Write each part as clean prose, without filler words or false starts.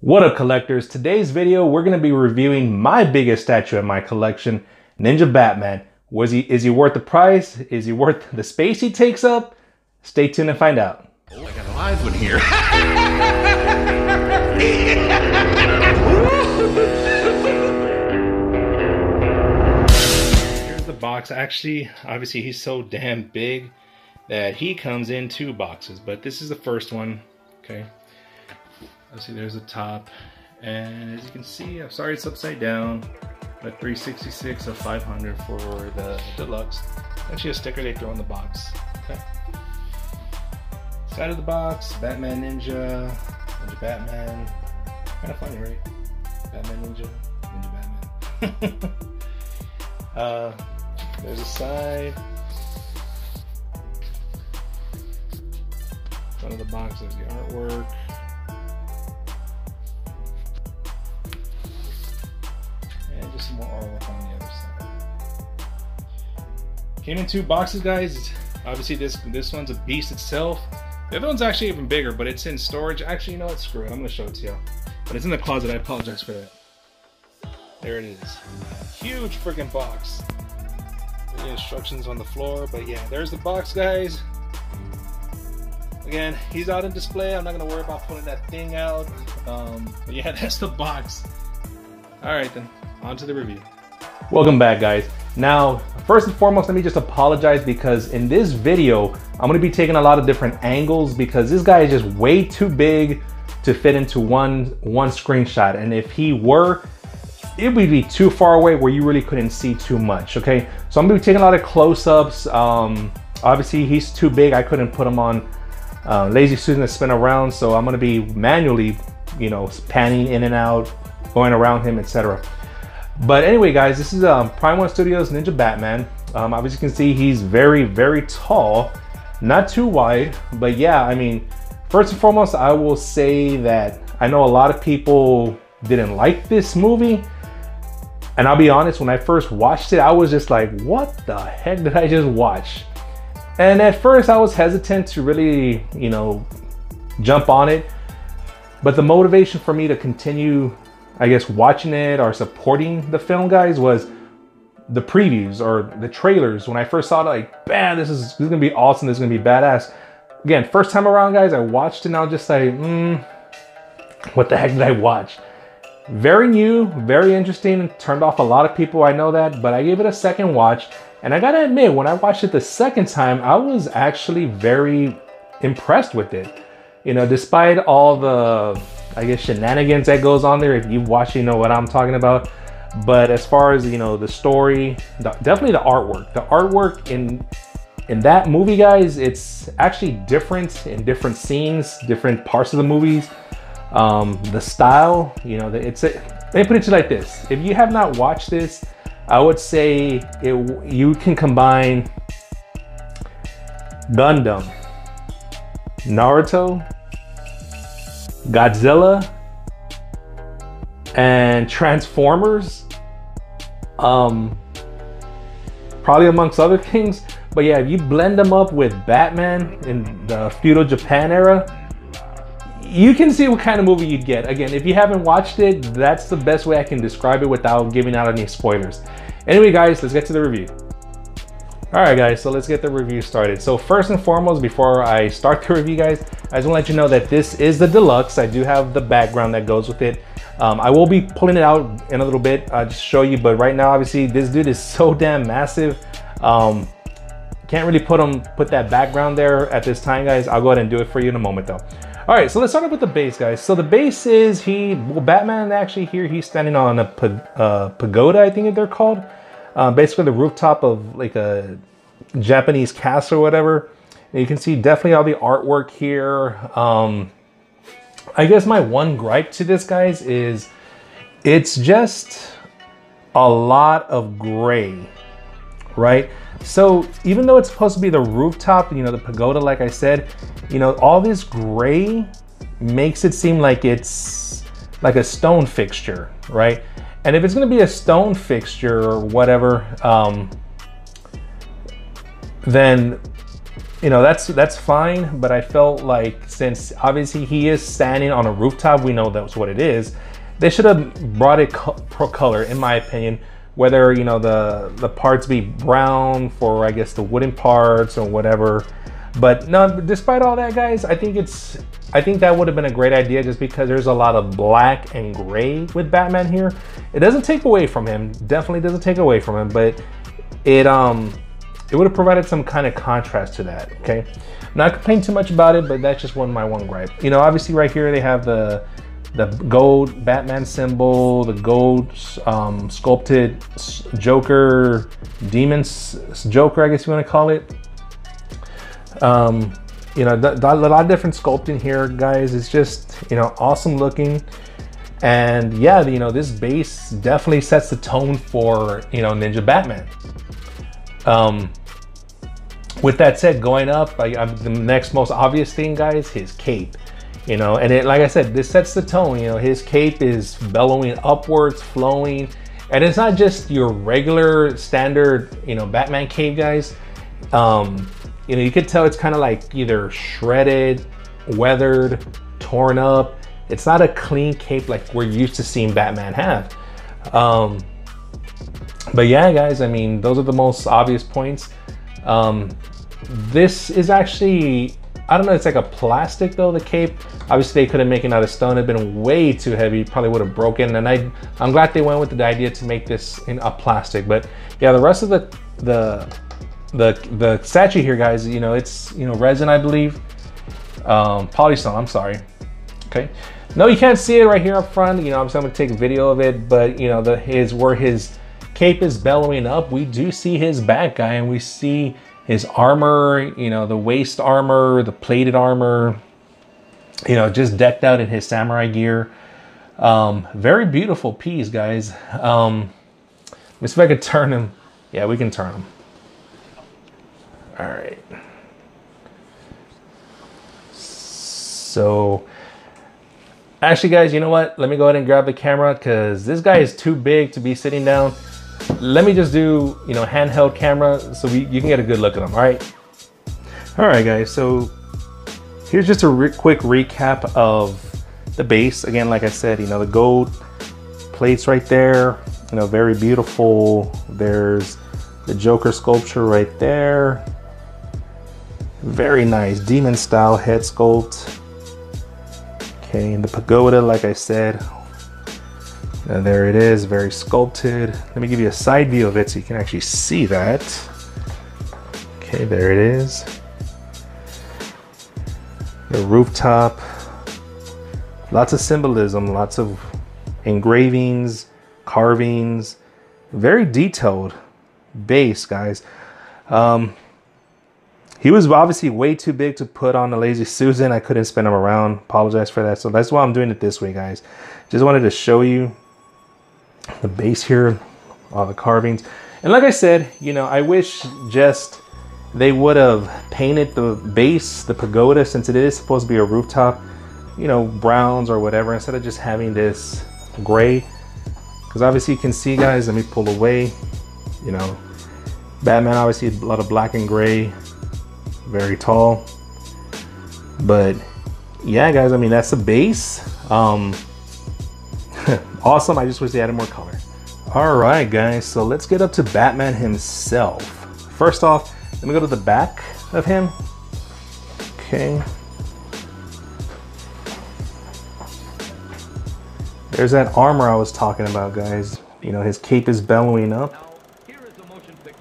What up, collectors? Today's video, we're going to be reviewing my biggest statue in my collection, Ninja Batman. Is he worth the price? Is he worth the space he takes up? Stay tuned and find out. Oh, I got a live one here. Here's the box. Actually, obviously he's so damn big that he comes in 2 boxes, but this is the first one. Okay. See, there's the top, and as you can see, I'm sorry it's upside down, but 366 of 500 for the deluxe. Actually a sticker they throw in the box. Okay. Side of the box, Batman Ninja, Ninja Batman. Kind of funny, right? Batman Ninja, Ninja Batman. There's a side. Front of the box, there's the artwork. Just some more artwork on the other side. Came in 2 boxes, guys. Obviously this one's a beast itself. The other one's actually even bigger, but it's in storage. Actually, you know what? Screw it. I'm gonna show it to you. But it's in the closet. I apologize for that. There it is. Huge freaking box. The instructions on the floor, but yeah, there's the box, guys. Again, he's out in display. I'm not gonna worry about pulling that thing out. But yeah, that's the box. All right then. On to the review. Welcome back, guys. Now, first and foremost, let me just apologize because in this video, I'm going to be taking a lot of different angles because this guy is just way too big to fit into one screenshot. And if he were, it would be too far away where you really couldn't see too much, okay? So I'm going to be taking a lot of close-ups. Obviously, he's too big. I couldn't put him on Lazy Susan to spin around, so I'm going to be manually, you know, panning in and out, going around him, etc. But anyway, guys, this is Prime One Studios Ninja Batman. Obviously, you can see he's very, very tall, not too wide. But yeah, I mean, first and foremost, I will say that I know a lot of people didn't like this movie. And I'll be honest, when I first watched it, I was just like, what the heck did I just watch? And at first, I was hesitant to really, you know, jump on it. But the motivation for me to continue, I guess, watching it or supporting the film, guys, was the previews or the trailers. When I first saw it, like, man, this is gonna be awesome, this is gonna be badass. Again, first time around, guys, I watched it and I was just like, what the heck did I watch? Very new, very interesting, turned off a lot of people, I know that, but I gave it a second watch. And I gotta admit, when I watched it the second time, I was actually very impressed with it. You know, despite all the, I guess, shenanigans that goes on there. If you've watched, you know what I'm talking about. But as far as, you know, the story, definitely the artwork. The artwork in that movie, guys, it's actually different in different scenes, different parts of the movies. The style, you know, let me put it to you like this. If you have not watched this, I would say you can combine Gundam, Naruto, Godzilla, and Transformers, probably amongst other things. But yeah, if you blend them up with Batman in the feudal Japan era, you can see what kind of movie you'd get. Again, if you haven't watched it, that's the best way I can describe it without giving out any spoilers. Anyway, guys, let's get to the review. All right, guys, so let's get the review started. So first and foremost, before I start the review, guys, I just want to let you know that this is the deluxe. I do have the background that goes with it. I will be pulling it out in a little bit just to show you, but right now, obviously, this dude is so damn massive. Can't really put that background there at this time, guys. I'll go ahead and do it for you in a moment, though. All right, so let's start up with the base, guys. So the base is Batman actually here, he's standing on a pagoda, I think they're called. Basically the rooftop of like a Japanese castle or whatever. And you can see definitely all the artwork here. I guess my one gripe to this, guys, is it's just a lot of gray, right? So even though it's supposed to be the rooftop, you know, the pagoda, like I said, you know, all this gray makes it seem like it's like a stone fixture, right? And if it's going to be a stone fixture or whatever, then you know, that's fine, but I felt like since obviously he is standing on a rooftop, we know that's what it is. They should have brought it pro color, in my opinion. Whether, you know, the parts be brown for, I guess, the wooden parts or whatever. But no, despite all that, guys, I think that would have been a great idea, just because there's a lot of black and gray with Batman here. It doesn't take away from him, definitely doesn't take away from him, but it would have provided some kind of contrast to that. Okay, I'm not complaining too much about it, but that's just my one gripe. You know, obviously right here they have the gold Batman symbol, the gold sculpted Joker, Demon's Joker, I guess you want to call it. You know, a lot of different sculpting here, guys. It's just, you know, awesome looking. And yeah, you know, this base definitely sets the tone for, you know, Ninja Batman. With that said, going up, the next most obvious thing, guys, his cape. You know, and it, like I said, this sets the tone. You know, his cape is bellowing upwards, flowing, and it's not just your regular standard, you know, Batman cape, guys. You know, you could tell it's kind of like either shredded, weathered, torn up. It's not a clean cape like we're used to seeing Batman have. But yeah, guys, I mean, those are the most obvious points. This is actually, I don't know, it's like a plastic though, the cape. Obviously they couldn't make it out of stone. It'd been way too heavy, probably would have broken. And I'm glad they went with the idea to make this in a plastic. But yeah, the rest of the statue here, guys, you know, it's, you know, resin, I believe. Polystone, I'm sorry. Okay. No, you can't see it right here up front. You know, I'm gonna take a video of it, but you know, where his cape is bellowing up, we do see his back, guy, and we see his armor, you know, the waist armor, the plated armor, you know, just decked out in his samurai gear. Very beautiful piece, guys. Let me see if I could turn him. Yeah, we can turn him. All right. So actually, guys, you know what? Let me go ahead and grab the camera, because this guy is too big to be sitting down. Let me just do, you know, handheld camera so you can get a good look at him. All right. All right, guys. So here's just a quick recap of the base. Again, like I said, you know, the gold plates right there, you know, very beautiful. There's the Joker sculpture right there. Very nice demon style head sculpt. Okay, and the pagoda, like I said, and there it is, very sculpted. Let me give you a side view of it so you can actually see that. Okay, there it is. The rooftop, lots of symbolism, lots of engravings, carvings, very detailed base, guys. He was obviously way too big to put on the Lazy Susan. I couldn't spin him around. Apologize for that. So that's why I'm doing it this way, guys. Just wanted to show you the base here, all the carvings. And like I said, you know, I wish just they would have painted the base, the pagoda, since it is supposed to be a rooftop, you know, browns or whatever, instead of just having this gray. Because obviously you can see, guys, let me pull away, you know, Batman obviously a lot of black and gray, very tall. But yeah, guys, I mean, that's the base. Awesome. I just wish they added more color. All right, guys, so let's get up to Batman himself. First off, let me go to the back of him. Okay. There's that armor I was talking about, guys. You know, his cape is bellowing up.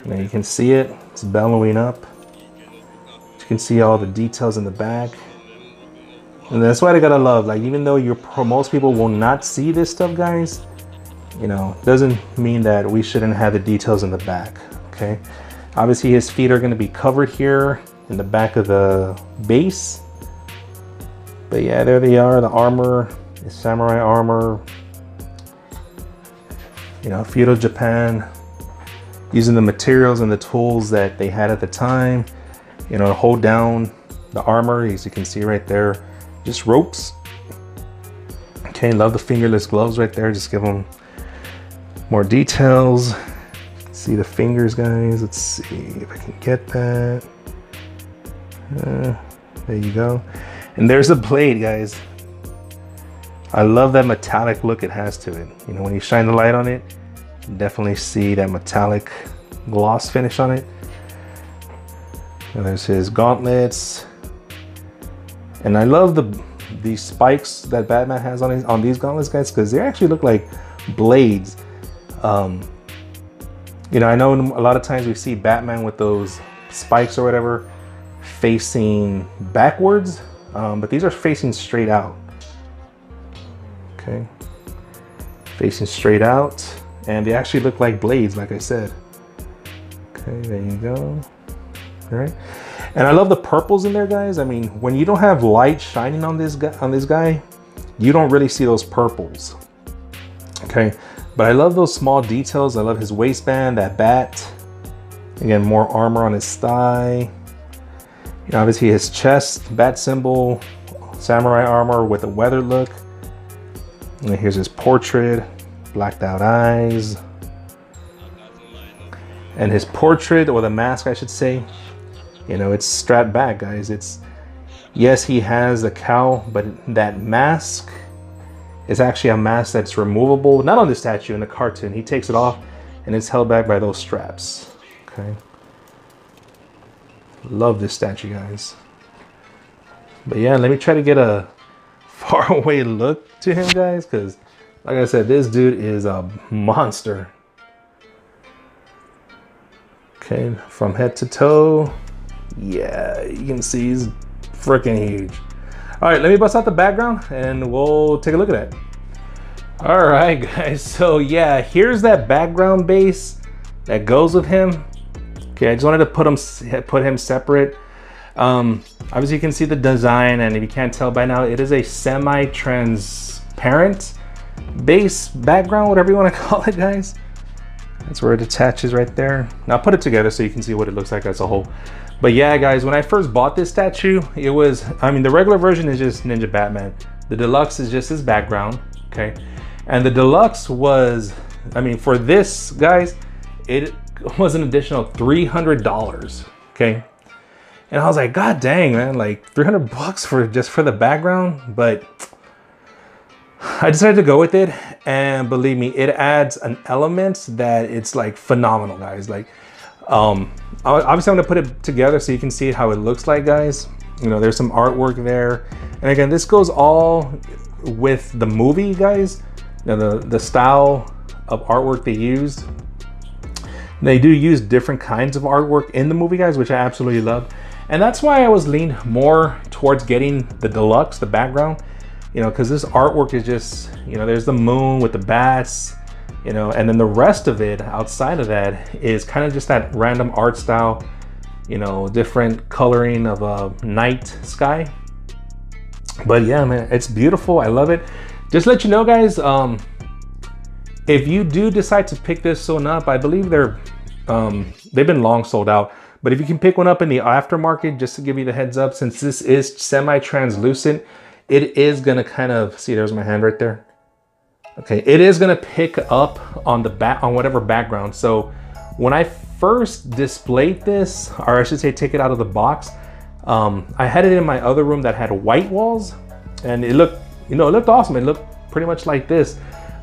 Now you can see it. It's bellowing up. You can see all the details in the back. And that's what I gotta love. Like, even though most people will not see this stuff, guys, you know, doesn't mean that we shouldn't have the details in the back. Okay. Obviously, his feet are going to be covered here in the back of the base. But yeah, there they are. The armor is samurai armor. You know, feudal Japan, using the materials and the tools that they had at the time. You know, to hold down the armor, as you can see right there, just ropes. Okay, love the fingerless gloves right there. Just give them more details. See the fingers, guys. Let's see if I can get that. There you go. And there's the blade, guys. I love that metallic look it has to it. You know, when you shine the light on it, you definitely see that metallic gloss finish on it. And there's his gauntlets. And I love these spikes that Batman has on these gauntlets, guys, because they actually look like blades. You know, I know a lot of times we see Batman with those spikes or whatever facing backwards, but these are facing straight out. Okay, facing straight out, and they actually look like blades, like I said. Okay, there you go. All right, and I love the purples in there, guys. I mean, when you don't have light shining on this guy, you don't really see those purples. Okay, but I love those small details. I love his waistband, that bat. Again, more armor on his thigh. You know, obviously his chest, bat symbol, samurai armor with a weathered look. And here's his portrait, blacked out eyes. And his portrait, or the mask I should say, you know, it's strapped back, guys. It's, yes, he has a cowl, but that mask is actually a mask that's removable. Not on the statue, in the cartoon. He takes it off and it's held back by those straps. Okay. Love this statue, guys. But yeah, let me try to get a far away look to him, guys, because like I said, this dude is a monster. Okay, from head to toe. Yeah, you can see he's freaking huge. All right, let me bust out the background and we'll take a look at it. All right, guys, so yeah, here's that background base that goes with him. Okay, I just wanted to put him separate. Obviously you can see the design, and if you can't tell by now, it is a semi-transparent base background, whatever you want to call it, guys. That's where it attaches right there. Now I'll put it together so you can see what it looks like as a whole. But yeah, guys, when I first bought this statue, it was, I mean, the regular version is just Ninja Batman. The deluxe is just his background, okay? And the deluxe was, I mean, for this, guys, it was an additional $300, okay? And I was like, God dang, man, like 300 bucks for just for the background. But I decided to go with it, and believe me, it adds an element that it's like phenomenal, guys. Like, obviously I'm gonna put it together so you can see how it looks like, guys. You know, there's some artwork there, and again, this goes all with the movie, guys. You know, the style of artwork they used. They do use different kinds of artwork in the movie, guys, which I absolutely love. And that's why I was leaned more towards getting the deluxe, the background, you know, because this artwork is just, you know, there's the moon with the bats, you know, and then the rest of it outside of that is kind of just that random art style, you know, different coloring of a night sky. But yeah, man, it's beautiful. I love it. Just to let you know, guys, if you do decide to pick this one up, I believe they've been long sold out. But if you can pick one up in the aftermarket, just to give you the heads up, since this is semi-translucent, it is gonna kind of, see, there's my hand right there. Okay, it is gonna pick up on the back, on whatever background. So when I first displayed this, or I should say take it out of the box, I had it in my other room that had white walls, and it looked, you know, it looked awesome. It looked pretty much like this.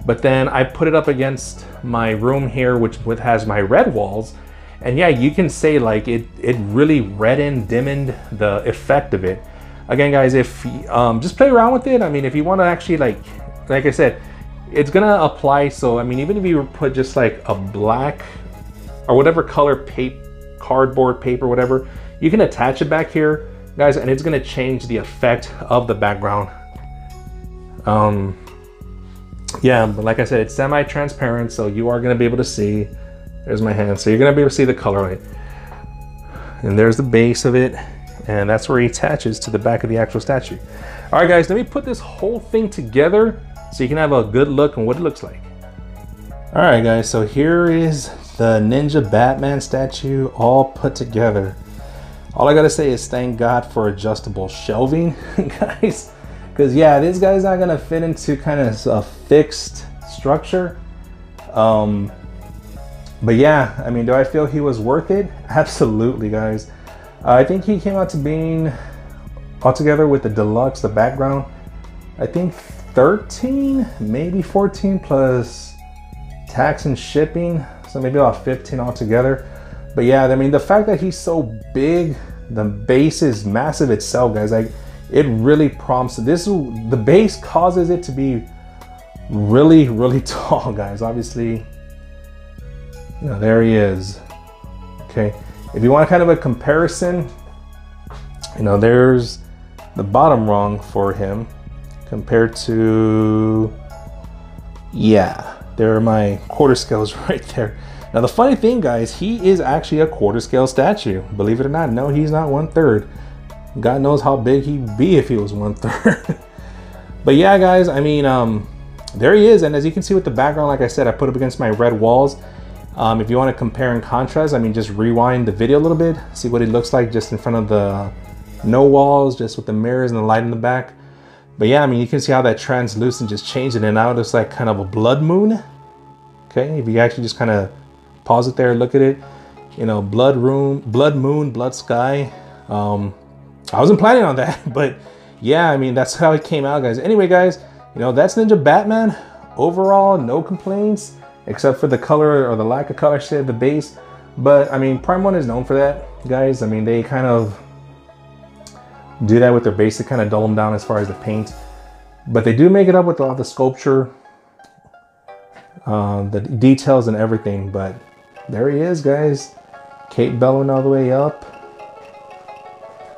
But then I put it up against my room here, which has my red walls. And yeah, you can say like it really reddened, dimmed the effect of it. Again, guys, if just play around with it. I mean, if you want to actually like I said, it's gonna apply. So I mean, even if you put just like a black or whatever color cardboard paper, whatever, you can attach it back here, guys, and it's gonna change the effect of the background. Yeah, but like I said, it's semi-transparent, so you are gonna be able to see. There's my hand, so you're gonna be able to see the color light. And there's the base of it, and that's where he attaches to the back of the actual statue. All right, guys, let me put this whole thing together so you can have a good look on what it looks like. All right, guys, so here is the Ninja Batman statue all put together. All I gotta say is thank God for adjustable shelving, guys. Because yeah, this guy's not gonna fit into kind of a fixed structure. But yeah, I mean, do I feel he was worth it? Absolutely, guys. I think he came out to being, altogether with the deluxe, the background, I think 13, maybe 14 plus tax and shipping. So maybe about 15 altogether. But yeah, I mean, the fact that he's so big, the base is massive itself, guys. Like, it really prompts this. The base causes it to be really, really tall, guys. Obviously, you know, there he is. Okay, if you want kind of a comparison, you know, there's the bottom rung for him compared to, yeah, there are my quarter scales right there. Now the funny thing, guys, he is actually a quarter scale statue. Believe it or not, no, he's not 1/3. God knows how big he'd be if he was 1/3. But yeah, guys, I mean, there he is. And as you can see with the background, like I said, I put up against my red walls. If you want to compare and contrast, I mean, just rewind the video a little bit, see what it looks like just in front of the no walls, just with the mirrors and the light in the back. But yeah, I mean, you can see how that translucent just changed it, and now it looks like kind of a blood moon. Okay, if you actually just kind of pause it there, look at it, you know, blood moon, blood sky. I wasn't planning on that, but yeah, I mean, that's how it came out, guys. Anyway, guys, you know, that's Ninja Batman. Overall, no complaints, except for the color, or the lack of color, I said, the base. But I mean, Prime 1 is known for that, guys. I mean, they kind of do that with their base to kind of dull them down as far as the paint. But they do make it up with all the sculpture, the details and everything. But there he is, guys. Cape bellowing all the way up.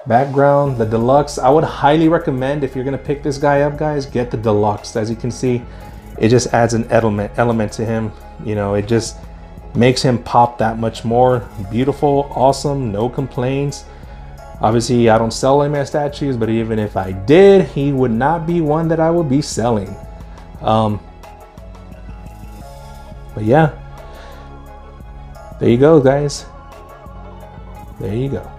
Background, the deluxe. I would highly recommend, if you're gonna pick this guy up, guys, get the deluxe. As you can see, it just adds an element to him. You know, it just makes him pop that much more. Beautiful, awesome, no complaints. Obviously, I don't sell Layman statues, but even if I did, he would not be one that I would be selling. But yeah, there you go, guys. There you go.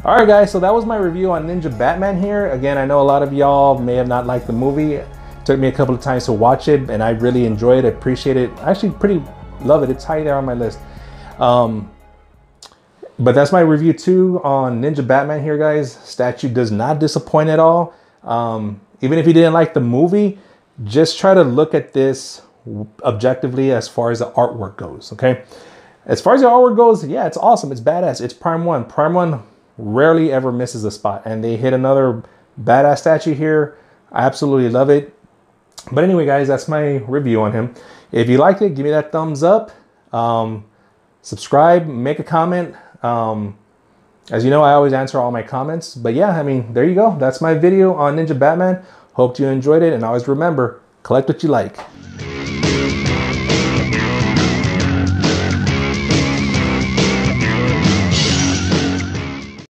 All right, guys, so that was my review on Ninja Batman here. Again, I know a lot of y'all may have not liked the movie. It took me a couple of times to watch it, and I really enjoyed it, appreciate it. I actually pretty love it. It's high there on my list. But that's my review too on Ninja Batman here, guys. Statue does not disappoint at all. Even if you didn't like the movie, just try to look at this objectively as far as the artwork goes, okay? As far as the artwork goes, yeah, it's awesome. It's badass. It's Prime 1. Prime 1 rarely ever misses a spot, and they hit another badass statue here. I absolutely love it. But anyway, guys, that's my review on him. If you liked it, give me that thumbs up. Subscribe, make a comment. As you know, I always answer all my comments. But yeah, I mean, there you go. That's my video on Ninja Batman. Hope you enjoyed it, and always remember, collect what you like.